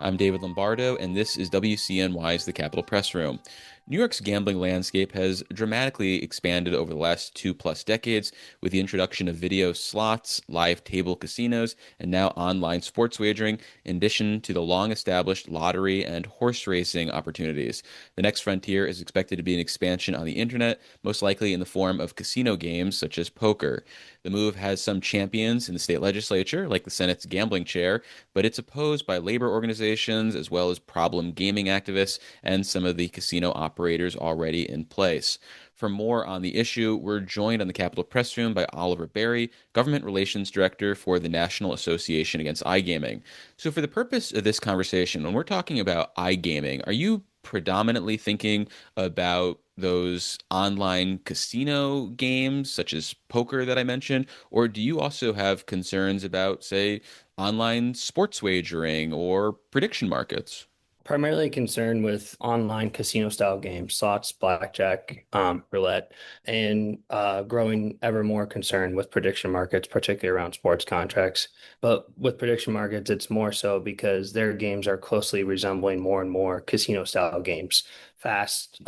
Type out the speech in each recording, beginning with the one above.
I'm David Lombardo, and this is WCNY's The Capitol Press Room. New York's gambling landscape has dramatically expanded over the last 2+ decades with the introduction of video slots, live table casinos, and now online sports wagering, in addition to the long established lottery and horse racing opportunities. The next frontier is expected to be an expansion on the internet, most likely in the form of casino games such as poker. The move has some champions in the state legislature, like the Senate's gambling chair, but it's opposed by labor organizations as well as problem gaming activists and some of the casino operators already in place. For more on the issue, we're joined on the Capitol Press Room by Oliver Barie, Government Relations Director for the National Association Against iGaming. So, for the purpose of this conversation, when we're talking about iGaming, are you predominantly thinking about those online casino games such as poker that I mentioned, or do you also have concerns about, say, online sports wagering or prediction markets? Primarily concerned with online casino style games, slots, blackjack, roulette, and growing ever more concerned with prediction markets, particularly around sports contracts. But with prediction markets, it's more so because their games are closely resembling more and more casino style games. Fast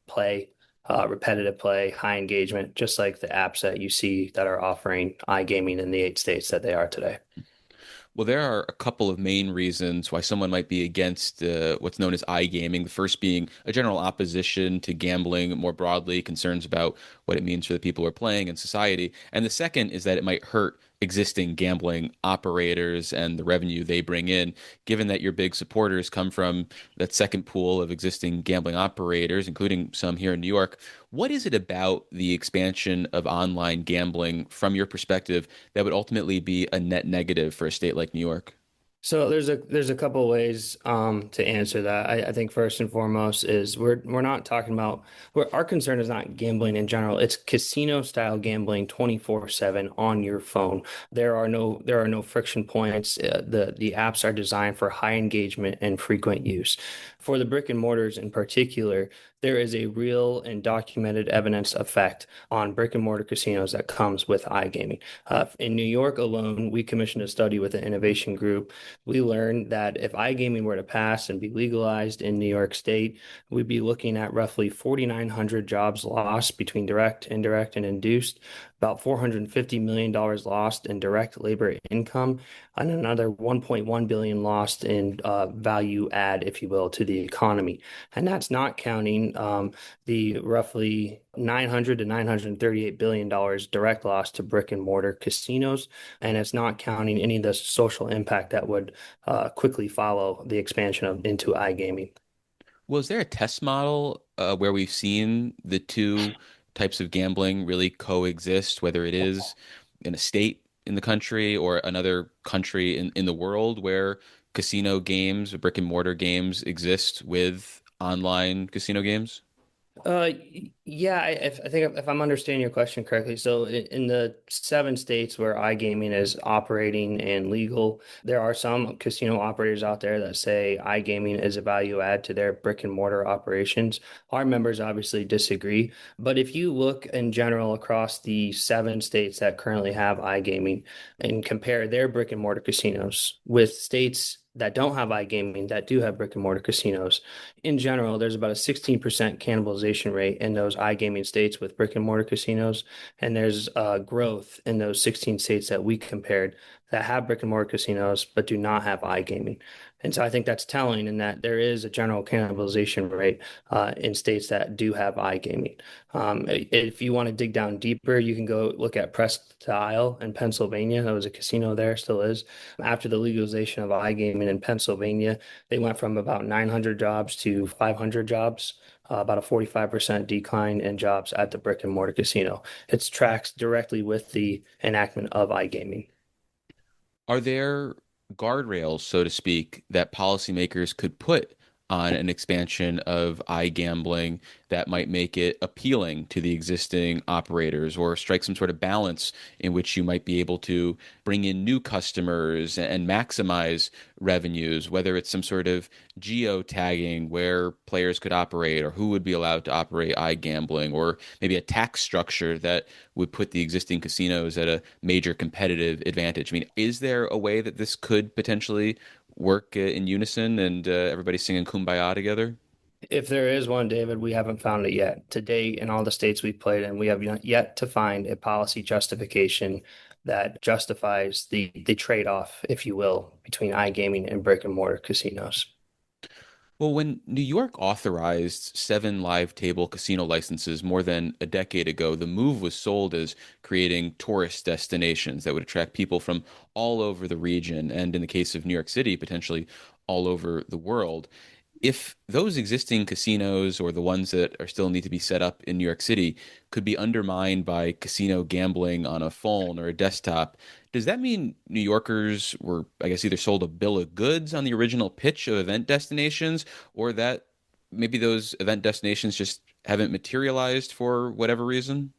play, repetitive play, high engagement, just like the apps that you see that are offering iGaming in the 8 states that they are today. Well, there are a couple of main reasons why someone might be against what's known as iGaming. The first being a general opposition to gambling more broadly, concerns about what it means for the people who are playing and society. And the second is that it might hurt existing gambling operators and the revenue they bring in, given that your big supporters come from that second pool of existing gambling operators, including some here in New York. What is it about the expansion of online gambling from your perspective that would ultimately be a net negative for a state like New York? So there's a couple of ways to answer that. I think first and foremost is we're not talking about our concern is not gambling in general. It's casino style gambling 24/7 on your phone. There are no friction points. The apps are designed for high engagement and frequent use. For the brick and mortars in particular, there is a real and documented evidence effect on brick and mortar casinos that comes with iGaming. In New York alone, we commissioned a study with an innovation group. We learned that if iGaming were to pass and be legalized in New York State, we'd be looking at roughly 4,900 jobs lost between direct, indirect, and induced, about $450 million lost in direct labor income, and another 1.1 billion lost in value add, if you will, to the economy. And that's not counting the roughly 900 to 938 billion dollars direct loss to brick and mortar casinos, and it's not counting any of the social impact that would quickly follow the expansion of into iGaming. Was there a test model where we've seen the two types of gambling really coexist, whether it is in a state in the country or another country in the world where casino games, brick and mortar games exist with online casino games? Yeah, I think if I'm understanding your question correctly, so in the 7 states where iGaming is operating and legal, there are some casino operators out there that say iGaming is a value add to their brick and mortar operations. Our members obviously disagree, but if you look in general across the 7 states that currently have iGaming and compare their brick and mortar casinos with states that don't have iGaming that do have brick and mortar casinos, in general, there's about a 16% cannibalization rate in those iGaming states with brick and mortar casinos. And there's growth in those 16 states that we compared that have brick and mortar casinos but do not have iGaming. And so I think that's telling in that there is a general cannibalization rate in states that do have iGaming. If you want to dig down deeper, you can go look at Presque Isle in Pennsylvania. There was a casino there, still is. After the legalization of iGaming in Pennsylvania, they went from about 900 jobs to 500 jobs, about a 45% decline in jobs at the brick and mortar casino. It's tracks directly with the enactment of iGaming. Are there guardrails, so to speak, that policymakers could put on an expansion of iGambling that might make it appealing to the existing operators or strike some sort of balance in which you might be able to bring in new customers and maximize revenues, whether it's some sort of geo-tagging where players could operate or who would be allowed to operate iGambling, or maybe a tax structure that would put the existing casinos at a major competitive advantage. I mean, is there a way that this could potentially work in unison and everybody singing Kumbaya together? If there is one, David, we haven't found it yet. To date, in all the states we've played in, we have yet to find a policy justification that justifies the trade-off, if you will, between iGaming and brick and mortar casinos. Well, when New York authorized 7 live table casino licenses more than a decade ago, the move was sold as creating tourist destinations that would attract people from all over the region, and in the case of New York City, potentially all over the world. If those existing casinos or the ones that are still need to be set up in New York City could be undermined by casino gambling on a phone or a desktop, does that mean New Yorkers were, I guess, either sold a bill of goods on the original pitch of event destinations, or that maybe those event destinations just haven't materialized for whatever reason?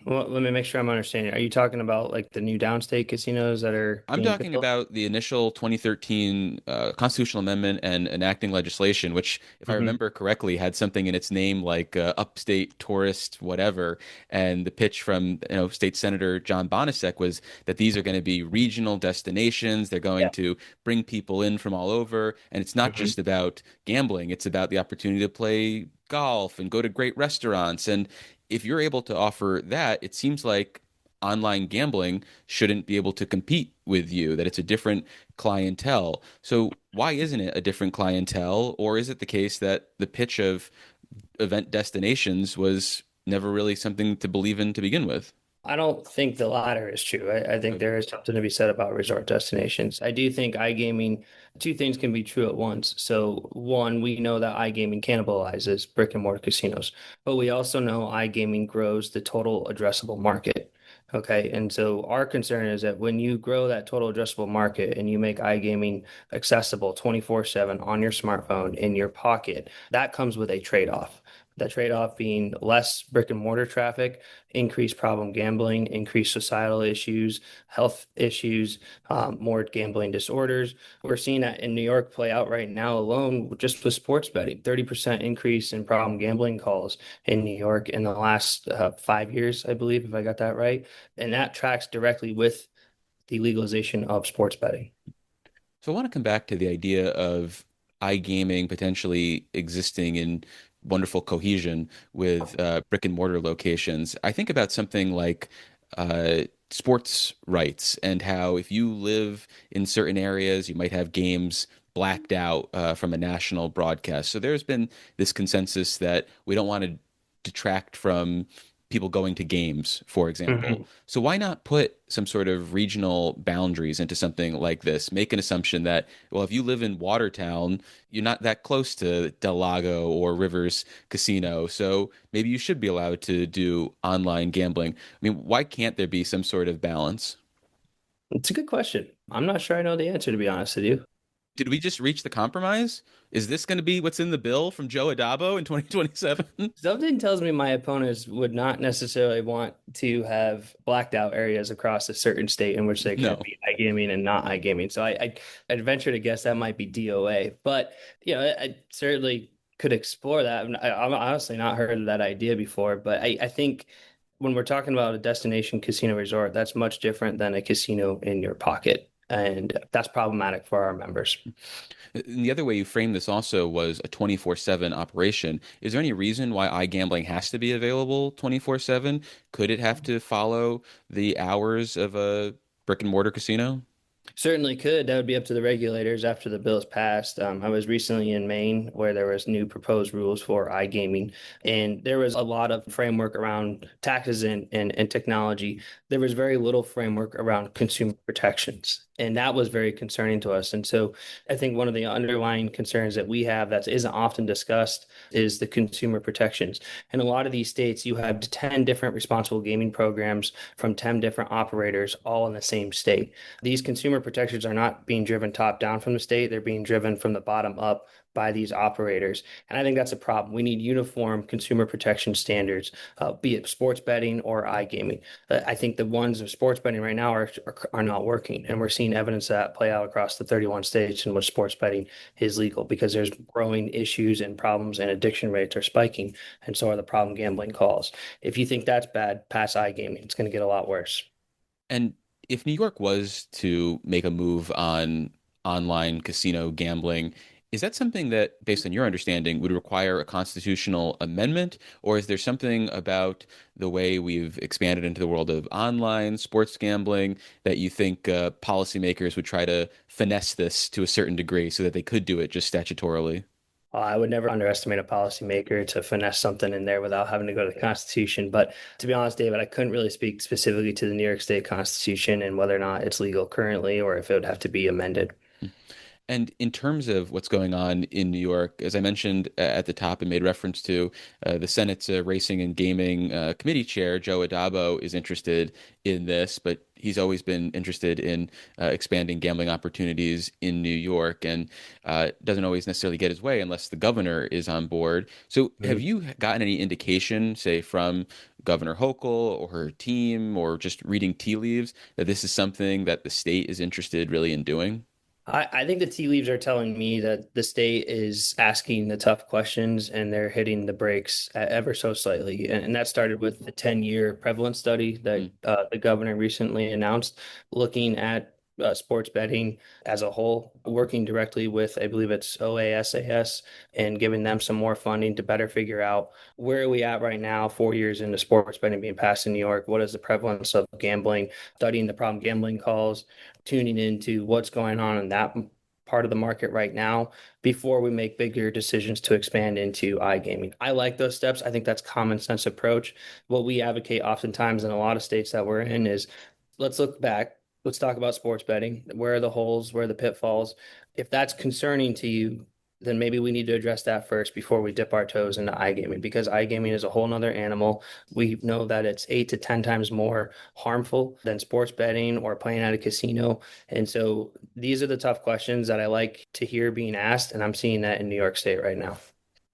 Well, let me make sure I'm understanding. Are you talking about like the new downstate casinos that are I'm being talking built? about the initial 2013 constitutional amendment and enacting legislation, which, if I Hmm. remember correctly, had something in its name like upstate tourist whatever. And the pitch from State Senator John Bonasek was that these are going to be regional destinations. They're going Yeah. to bring people in from all over, and it's not Hmm. just about gambling. It's about the opportunity to play golf and go to great restaurants. And if you're able to offer that, it seems like online gambling shouldn't be able to compete with you, that it's a different clientele. So why isn't it a different clientele? Or is it the case that the pitch of event destinations was never really something to believe in to begin with? I don't think the latter is true. I think there is something to be said about resort destinations. I do think iGaming, two things can be true at once. So, one, we know that iGaming cannibalizes brick and mortar casinos, but we also know iGaming grows the total addressable market. Okay. And so, our concern is that when you grow that total addressable market and you make iGaming accessible 24/7 on your smartphone in your pocket, that comes with a trade-off. The trade-off being less brick and mortar traffic, increased problem gambling, increased societal issues, health issues, more gambling disorders. We're seeing that in New York play out right now alone, just with sports betting. 30% increase in problem gambling calls in New York in the last 5 years, I believe, if I got that right. And that tracks directly with the legalization of sports betting. So I want to come back to the idea of iGaming potentially existing in wonderful cohesion with brick and mortar locations. I think about something like sports rights and how if you live in certain areas, you might have games blacked out from a national broadcast. So there's been this consensus that we don't want to detract from people going to games, for example. Mhm. So why not put some sort of regional boundaries into something like this? Make an assumption that, well, if you live in Watertown, you're not that close to Del Lago or Rivers Casino, so maybe you should be allowed to do online gambling. I mean, why can't there be some sort of balance? It's a good question. I'm not sure I know the answer, to be honest with you. Did we just reach the compromise? Is this going to be what's in the bill from Joe Adabo in 2027? Something tells me my opponents would not necessarily want to have blacked out areas across a certain state in which they can No. be iGaming and not iGaming. So I'd venture to guess that might be DOA. But I certainly could explore that. I've honestly not heard of that idea before. But I think when we're talking about a destination casino resort, that's much different than a casino in your pocket, and that's problematic for our members. And the other way you framed this also was a 24/7 operation. Is there any reason why iGambling has to be available 24/7? Could it have to follow the hours of a brick and mortar casino? Certainly could. That would be up to the regulators after the bill is passed. I was recently in Maine where there was new proposed rules for iGaming, and there was a lot of framework around taxes and technology. There was very little framework around consumer protections, and that was very concerning to us. And so I think one of the underlying concerns that we have that isn't often discussed is the consumer protections. In a lot of these states, you have 10 different responsible gaming programs from 10 different operators all in the same state. These consumer protections are not being driven top down from the state, they're being driven from the bottom up by these operators. And I think that's a problem. We need uniform consumer protection standards, be it sports betting or iGaming. I think the ones of sports betting right now are not working. And we're seeing evidence of that play out across the 31 states in which sports betting is legal because there's growing issues and problems and addiction rates are spiking. And so are the problem gambling calls. If you think that's bad, pass iGaming. It's going to get a lot worse. And if New York was to make a move on online casino gambling. Is that something that, based on your understanding, would require a constitutional amendment, or is there something about the way we've expanded into the world of online sports gambling that you think policymakers would try to finesse this to a certain degree so that they could do it just statutorily? I would never underestimate a policymaker to finesse something in there without having to go to the Constitution. But to be honest, David, I couldn't really speak specifically to the New York State Constitution and whether or not it's legal currently or if it would have to be amended. And in terms of what's going on in New York, as I mentioned at the top and made reference to, the Senate's Racing and Gaming Committee Chair, Joe Adabo, is interested in this, but he's always been interested in expanding gambling opportunities in New York and doesn't always necessarily get his way unless the governor is on board. So, have you gotten any indication, say, from Governor Hochul or her team, or just reading tea leaves, that this is something that the state is interested really in doing? I think the tea leaves are telling me that the state is asking the tough questions and they're hitting the brakes ever so slightly. And that started with the 10-year prevalence study that the governor recently announced, looking at sports betting as a whole, working directly with, I believe it's OASAS, and giving them some more funding to better figure out where are we at right now, 4 years into sports betting being passed in New York. What is the prevalence of gambling, studying the problem gambling calls, tuning into what's going on in that part of the market right now before we make bigger decisions to expand into iGaming. I like those steps. I think that's common sense approach. What we advocate oftentimes in a lot of states that we're in is let's look back. Let's talk about sports betting. Where are the holes? Where are the pitfalls? If that's concerning to you, then maybe we need to address that first before we dip our toes into iGaming, because iGaming is a whole nother animal. We know that it's 8 to 10 times more harmful than sports betting or playing at a casino. And so these are the tough questions that I like to hear being asked. And I'm seeing that in New York State right now.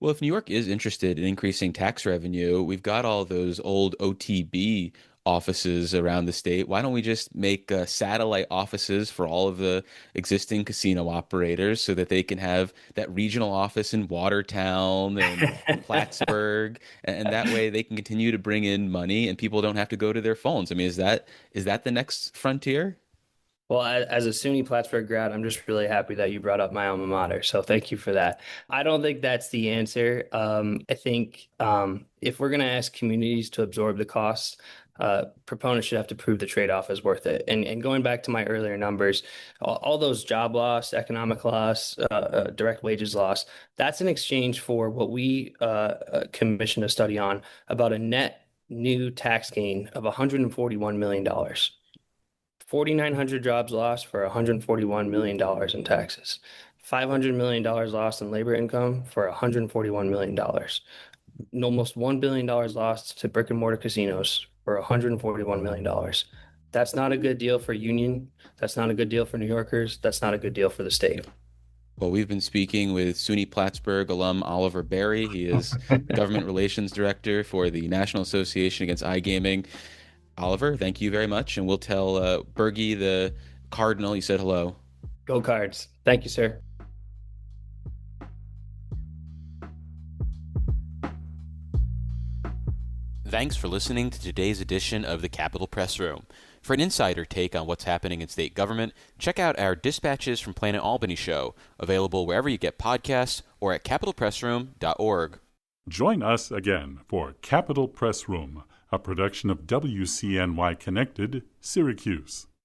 Well, if New York is interested in increasing tax revenue, we've got all those old OTB offices around the state. Why don't we just make satellite offices for all of the existing casino operators so that they can have that regional office in Watertown and Plattsburgh, and that way they can continue to bring in money and people don't have to go to their phones. I mean, is that the next frontier? Well, as a SUNY Plattsburgh grad, I'm just really happy that you brought up my alma mater. So thank you for that. I don't think that's the answer. I think if we're going to ask communities to absorb the costs, proponents should have to prove the trade-off is worth it. And going back to my earlier numbers, all those job loss, economic loss, direct wages loss, that's in exchange for what we commissioned a study on about a net new tax gain of $141 million. 4,900 jobs lost for $141 million in taxes. $500 million lost in labor income for $141 million. Almost $1 billion lost to brick and mortar casinos for $141 million. That's not a good deal for Union. That's not a good deal for New Yorkers. That's not a good deal for the state. Well, we've been speaking with SUNY Plattsburgh alum Oliver Barie. He is the government relations director for the National Association Against iGaming. Oliver, thank you very much, and we'll tell Bergie the Cardinal you said hello. Go Cards. Thank you, sir. Thanks for listening to today's edition of the Capitol Press Room. For an insider take on what's happening in state government, check out our Dispatches from Planet Albany show, available wherever you get podcasts or at capitolpressroom.org. Join us again for Capitol Press Room, a production of WCNY Connected, Syracuse.